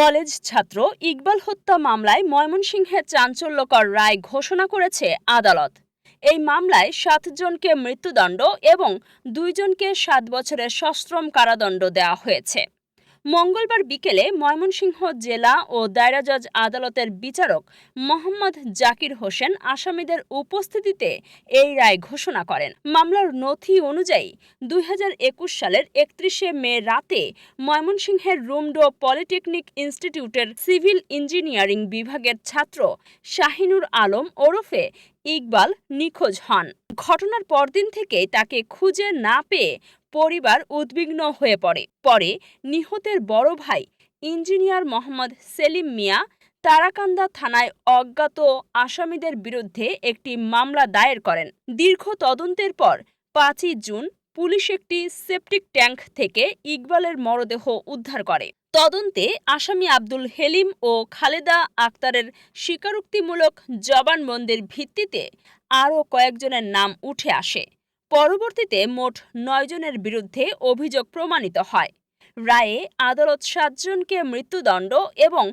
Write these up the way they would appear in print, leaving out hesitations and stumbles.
College ছাত্র ইকবাল হত্যা মামলায় ময়মনসিংহে চাঞ্চল্যকর রায় ঘোষণা করেছে আদালত। এই মামলায় ৭ জনকে মৃত্যুদণ্ড এবং ২ জনকে ৭ বছরের সশ্রম কারাদণ্ড দেওয়া হয়েছে। মঙ্গলবার বিকেলে ময়মনসিংহ জেলা ও দায়রা জজ আদালতের বিচারক মোহাম্মদ জাকির হোসেন আসামিদের উপস্থিতিতে এই রায় ঘোষণা করেন। মামলার নথি অনুযায়ী ২০২১ সালের ৩১শে মে রাতে ময়মনসিংহের রুমডো পলিটেকনিক ইনস্টিটিউটের সিভিল ইঞ্জিনিয়ারিং বিভাগের ছাত্র শাহিনুর আলম ওরফে ইকবাল নিখোঁজ হন। ঘটনার পরদিন থেকেই তাকে খুঁজে না পেয়ে পরিবার উদ্বিগ্ন হয়ে পড়ে। পরে নিহতের বড় ভাই ইঞ্জিনিয়ার মোহাম্মদ সেলিম মিয়া তারাকান্দা থানায় অজ্ঞাত আসামিদের বিরুদ্ধে একটি মামলা দায়ের করেন। দীর্ঘ তদন্তের পর ৫ই জুন পুলিশ একটি সেপটিক ট্যাঙ্ক থেকে ইকবালের মরদেহ উদ্ধার করে। তদন্তে আসামি আব্দুল হেলিম ও খালেদা আক্তারের স্বীকারোক্তিমূলক জবানবন্দির ভিত্তিতে আরও কয়েকজনের নাম উঠে আসে। পরবর্তীতে মোট ৯ জনের বিরুদ্ধে অভিযোগ প্রমাণিত হয়। রায়ে আদালত ৭ জনকে মৃত্যুদণ্ড এবং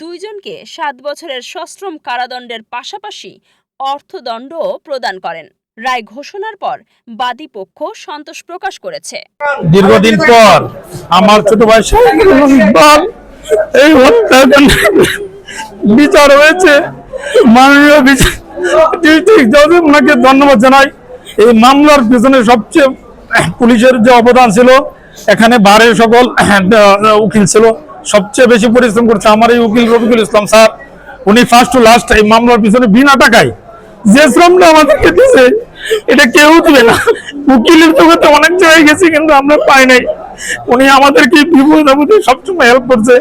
২ জনকে ৭ বছরের সশ্রম কারাদণ্ডের পাশাপাশি অর্থদণ্ডও প্রদান করেন। রায় ঘোষণার পর বাদী পক্ষ সন্তোষ প্রকাশ করেছে। দীর্ঘদিন পর আমার ছোট ভাই ইকবাল এই হত্যাকাণ্ডের বিচার হয়েছে। মাননীয় বিচারক ওনাকে ধন্যবাদ জানাই। এই মামলার পিছনে সবচেয়ে পুলিশের যে অবদান ছিল, এখানে বারের সকল উকিল ছিল, সবচেয়ে বেশি পরিশ্রম করছে আমার এই উকিল রফিকুল ইসলাম স্যার। উনি ফার্স্ট টু লাস্ট এই মামলার পিছনে বিনা টাকায় যে শ্রমটা আমাদেরকে দিয়েছে এটা কেউ দিবে না। উকিলের জগতে অনেক জায়গায় গেছি কিন্তু আমরা পাই নাই। উনি আমাদেরকে বিপদ আপদে সবসময় হেল্প করছে।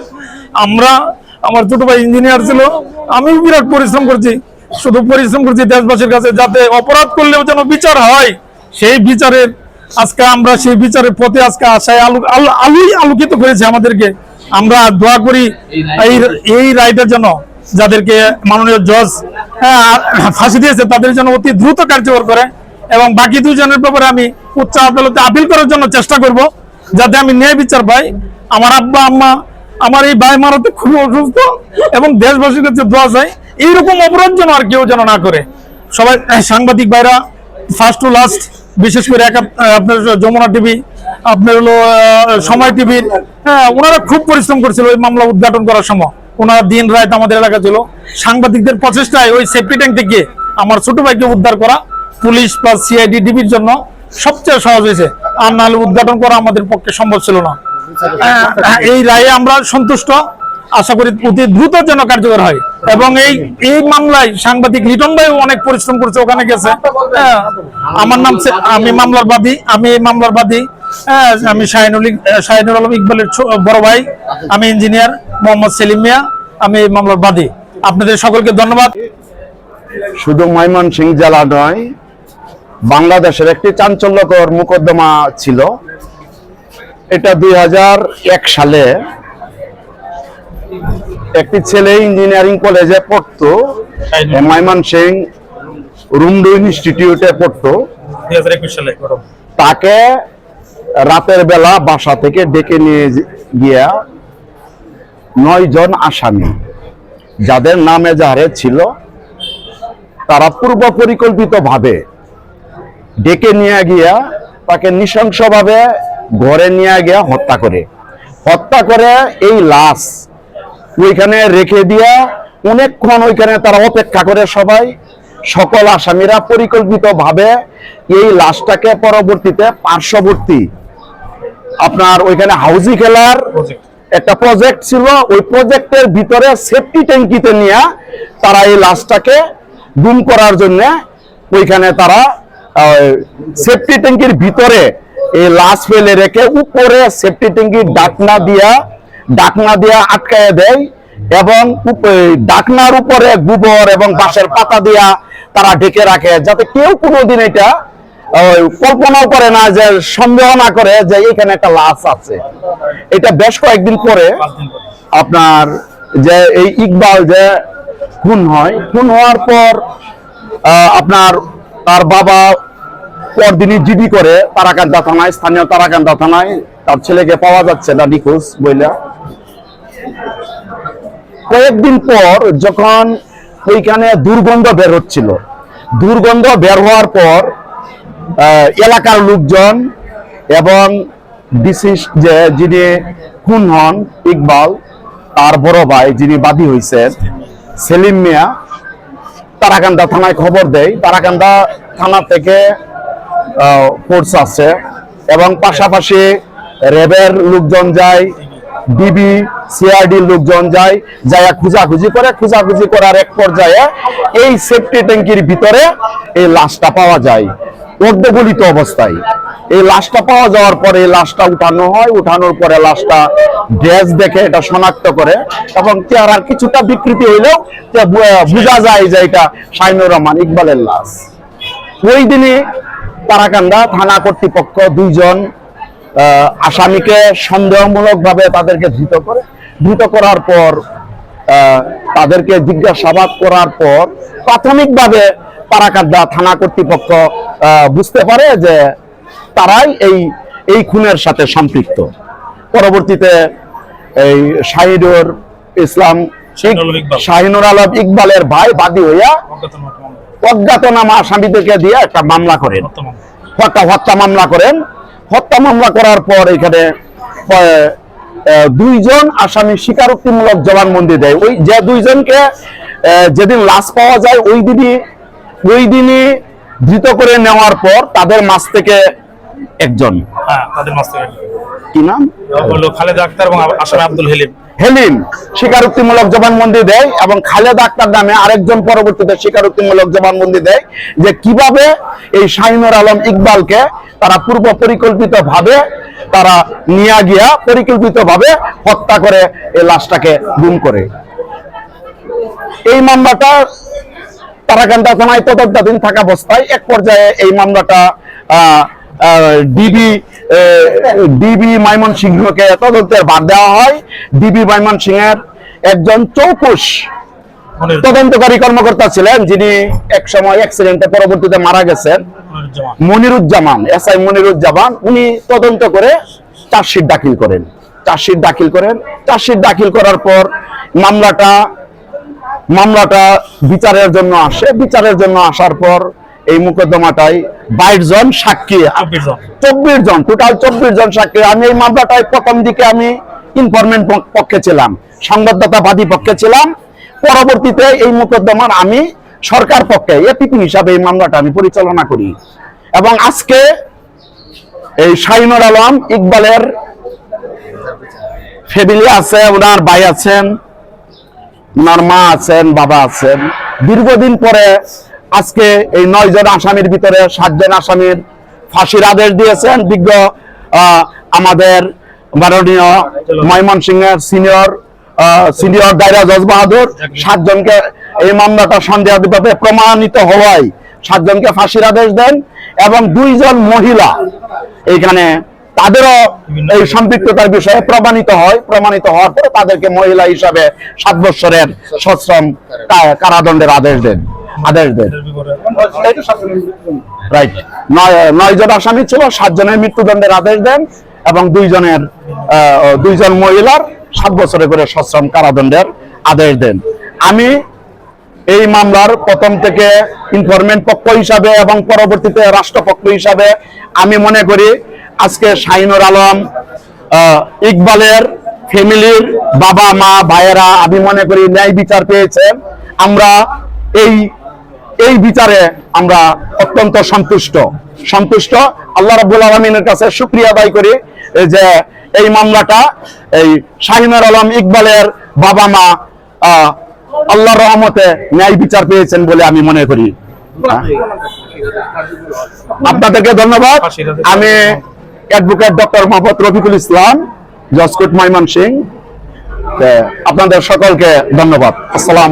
আমার ছোট ভাই ইঞ্জিনিয়ার ছিল, আমিও বিরাট পরিশ্রম করছি। শুধু পরিশ্রম করছি দেশবাসীর কাছে যাতে অপরাধ করলেও যেন বিচার হয়, সেই বিচারের আজকে আমরা সেই বিচারের পথে আজকে আশায় আলোকিত করেছে আমাদেরকে। আমরা দোয়া করি এই রায়টার জন্য, যাদেরকে মাননীয় জজ ফাঁসি দিয়েছে তাদের জন্য অতি দ্রুত কার্যকর করে, এবং বাকি 2 জনের ব্যাপারে আমি উচ্চ আদালতে আপিল করার জন্য চেষ্টা করব যাতে আমি ন্যায় বিচার পাই। আমার আব্বা আম্মা আমার এই ভাই মারাতে খুবই অসুস্থ, এবং দেশবাসীর কাছে দোয়া চাই এইরকম অপরাধ যেন আর কেউ যেন না করে। সবাই সাংবাদিক ভাইরা ফার্স্ট টু লাস্ট, বিশেষ করে আপনার যমুনা টিভি, আপনার হলো সময় টিভির, ওনারা খুব পরিশ্রম করছিল ওই মামলা উদ্ঘাটন করার সময়। ওনারা দিন রাত আমাদের এলাকা ছিল। সাংবাদিকদের প্রচেষ্টায় ওই সেফটি ট্যাঙ্ক থেকে আমার ছোট ভাইকে উদ্ধার করা পুলিশ প্লাস সিআইডি ডিবির জন্য সবচেয়ে সহজ হয়েছে। আর নাহলে উদ্ঘাটন করা আমাদের পক্ষে সম্ভব ছিল না। এই রায়ে আমরা সন্তুষ্ট। আশা করি অতি দ্রুত যেন কার্যকর হয়, এবং এই মামলায় সাংবাদিক লিটন ভাই অনেক পরিশ্রম করছে, ওখানে গেছে। আমার নাম আমি এই মামলার বাদী আমি শাহিনুর আলম ইকবালের বড় ভাই। আমি ইঞ্জিনিয়ার মোহাম্মদ সেলিম মিয়া, আমি এই মামলার বাদী। আপনাদের সকলকে ধন্যবাদ। শুধু ময়মনসিংহ জেলা নয়, বাংলাদেশের একটি চাঞ্চল্যকর মোকদ্দমা ছিল। এটা ২০০১ সালে একটি ছেলে ইঞ্জিনিয়ারিং কলেজে পড়তো, ময়মনসিংহ রুমডো ইনস্টিটিউটে পড়তো। ২০২১ সালে তাকে রাতের বেলা বাসা থেকে ডেকে নিয়ে গিয়া ৯ জন আসামি, যাদের নাম এজাহারে ছিল, তারা পূর্ব পরিকল্পিত ভাবে ডেকে নিয়ে গিয়া তাকে নৃশংসভাবে ঘরে নিয়ে গিয়া হত্যা করে এই লাশ ওইখানে রেখে দিয়া অনেকক্ষণ ওইখানে তারা অপেক্ষা করে। সকল আসামিরা পরিকল্পিত ভাবে এই লাশটাকে পরবর্তীতে পার্শ্ববর্তী আপনার ওইখানে হাউজি খেলার একটা প্রজেক্ট ছিল, ওই প্রজেক্টের ভিতরে সেফটি ট্যাঙ্কিতে নিয়ে তারা এই লাশটাকে গুম করার জন্য ওইখানে তারা সেফটি ট্যাঙ্কির ভিতরে এই লাশ ফেলে রেখে উপরে সেফটি ট্যাঙ্কির ডাকনা দিয়া আটকায় দেয়, এবং ডাকনার উপরে গোবর এবং বাঁশের পাতা দিয়া তারা ঢেকে রাখে, যাতে কেউ কোনোদিন এটা কল্পনাও করে না, যে সন্দেহ না করে যে এখানে একটা লাশ আছে। এটা বেশ কয়েকদিন পরে আপনার যে এই ইকবাল যে খুন হওয়ার পর আপনার তার বাবা পরদিনই জিডি করে তারাকান্দা থানায়, স্থানীয় তারাকান্দা থানায়। তার ছেলেকে পাওয়া যাচ্ছে না, নিখোঁজ বইলা। কয়েকদিন পর যখন ওইখানে দুর্গন্ধ বের হচ্ছিল, দুর্গন্ধ বের হওয়ার পর এলাকার লোকজন এবং বিশেষ যে যিনি খুন হন ইকবাল, তার বড় ভাই যিনি বাদী হয়েছেন সেলিম মিয়া, তারাকান্দা থানায় খবর দেয়। তারাকান্দা থানা থেকে ফোর্স আছে এবং পাশাপাশি র্যাবের লোকজন যায়, ডিবি সিআরডির লোকজন যায়, খোঁজাখুঁজি করে। খোঁজাখুঁজি করার এক পর্যায়ে এই সেফটি ট্যাঙ্কির ভিতরে এই লাশটা পাওয়া যায় অর্ধগলিত অবস্থায়। এই লাশটা পাওয়া যাওয়ার পরে এই লাশটা উঠানো হয়। উঠানোর পরে লাশটা ড্রেস দেখে এটা শনাক্ত করে এবং চেহারার কিছুটা বিকৃতি হইলেও বোঝা যায় যে এটা শাহিনুর রহমান ইকবালের লাশ। ওই দিনই তারাকান্দা থানা কর্তৃপক্ষ 2 জন আসামিকে সন্দেহমূলকভাবে তাদেরকে ধৃত করার পর তাদেরকে জিজ্ঞাসাবাদ করার পর প্রাথমিকভাবে তারাকান্দা থানা কর্তৃপক্ষ বুঝতে পারে যে তারাই এই খুনের সাথে সম্পৃক্ত। পরবর্তীতে এই শাহিনুর আলম ইকবালের ভাই বাদী হইয়া অজ্ঞাতনামা আসামিদেরকে দিয়ে একটা মামলা করেন, হত্যা মামলা করেন। হত্যা মামলা করার পর এখানে 2 জন আসামি স্বীকারোক্তিমূলক জবানবন্দি দেয়। ওই যে 2 জনকে যেদিন লাশ পাওয়া যায় ওই দিনই ধৃত করে নেওয়ার পর তাদের মাঝ থেকে একজন, কি নাম, খালেদা আক্তার এবং আসামি আব্দুল হেলিম স্বীকারোক্তিমূলক জবানবন্দি দেয় এবং খালেদা আক্তার নামে আরেকজন পরবর্তীতে স্বীকারোক্তিমূলক জবানবন্দি দেয় যে কিভাবে এই শাহিনুর আলম ইকবালকে তারা পূর্ব পরিকল্পিত ভাবে তারা নিয়ে গিয়া পরিকল্পিত ভাবে হত্যা করে এই লাশটাকে গুম করে। এই মামলাটা তারাকান্দা থানায় তদন্তাধীন থাকা অবস্থায় এক পর্যায়ে এই মামলাটা ডিবি ময়মনসিংহকে তদন্তের ভার দেওয়া হয়। ডিবি ময়মনসিংহের একজন চৌকুশ তদন্তকারী কর্মকর্তা ছিলেন, যিনি এক সময় অ্যাক্সিডেন্টে পরবর্তীতে মারা গেছেন, মনিরুজ্জামান, এসআই মনিরুজ্জামান। উনি তদন্ত করে চার্জশিট দাখিল করার পর মামলাটা বিচারের জন্য আসে। বিচারের জন্য আসার পর এই মোকদ্দমাটায় 22 জন সাক্ষী, 24 জন, টোটাল 24 জন সাক্ষী। আমি এই মামলাটায় প্রথম দিকে আমি ইনফরমেন্ট পক্ষে ছিলাম, সংবাদদাতা বাদী পক্ষে ছিলাম। পরবর্তীতে এই মোকদ্দমার আমি সরকার পক্ষে এপিপি হিসাবে এই মামলাটা আমি পরিচালনা করি। এবং আজকে এই শাহিনুর আলম ইকবালের ফ্যামিলি আছে, ওনার ভাই আছেন, ওনার মা আছেন, বাবা আছেন। দীর্ঘদিন পরে আজকে এই 9 জন আসামির ভিতরে 7 জন আসামির ফাঁসির আদেশ দিয়েছেন বিজ্ঞ আমাদের মাননীয় ময়মনসিংহের সিনিয়র দায়রা জজ বাহাদুর। 7 জনকে এই মামলাটা সন্দেহাতীতভাবে প্রমাণিত হওয়ায় 7 জনকে ফাঁসির আদেশ দেন এবং 2 জন মহিলা এইখানে তাদেরও এই সম্পৃক্ততার বিষয়ে প্রমাণিত হওয়ার পরে তাদেরকে মহিলা হিসাবে 7 বছরের সশ্রম কারাদণ্ডের আদেশ দেন। রাইট, 9 জন আসামি ছিল, 7 জনের মৃত্যুদণ্ডের আদেশ দেন এবং 2 জন মহিলার 7 বছরের করে সশ্রম কারাদণ্ডের আদেশ দেন। আমি এই মামলার প্রথম থেকে ইনফরমেন্ট পক্ষ হিসাবে এবং পরবর্তীতে রাষ্ট্রপক্ষ হিসাবে আমি মনে করি আজকে শাহিনুর আলম ইকবালের ফ্যামিলির বাবা মা ভাইয়েরা আমি মনে করি ন্যায় বিচার পেয়েছেন। আমরা এই বিচারে আমরা অত্যন্ত সন্তুষ্ট। আল্লাহ রাব্বুল আলামিনের কাছে শুকরিয়া আদায় করি যে এই মামলাটা এই শাহিনুর আলম ইকবালের বাবা মা আল্লাহর রহমতে ন্যায় বিচার পেয়েছেন বলে আমি মনে করি। আপনাদেরকে ধন্যবাদ। আমি অ্যাডভোকেট ডক্টর মোহাম্মদ রফিকুল ইসলাম, জজ কোর্ট ময়মনসিংহ। আপনাদের সকলকে ধন্যবাদ। আসসালাম।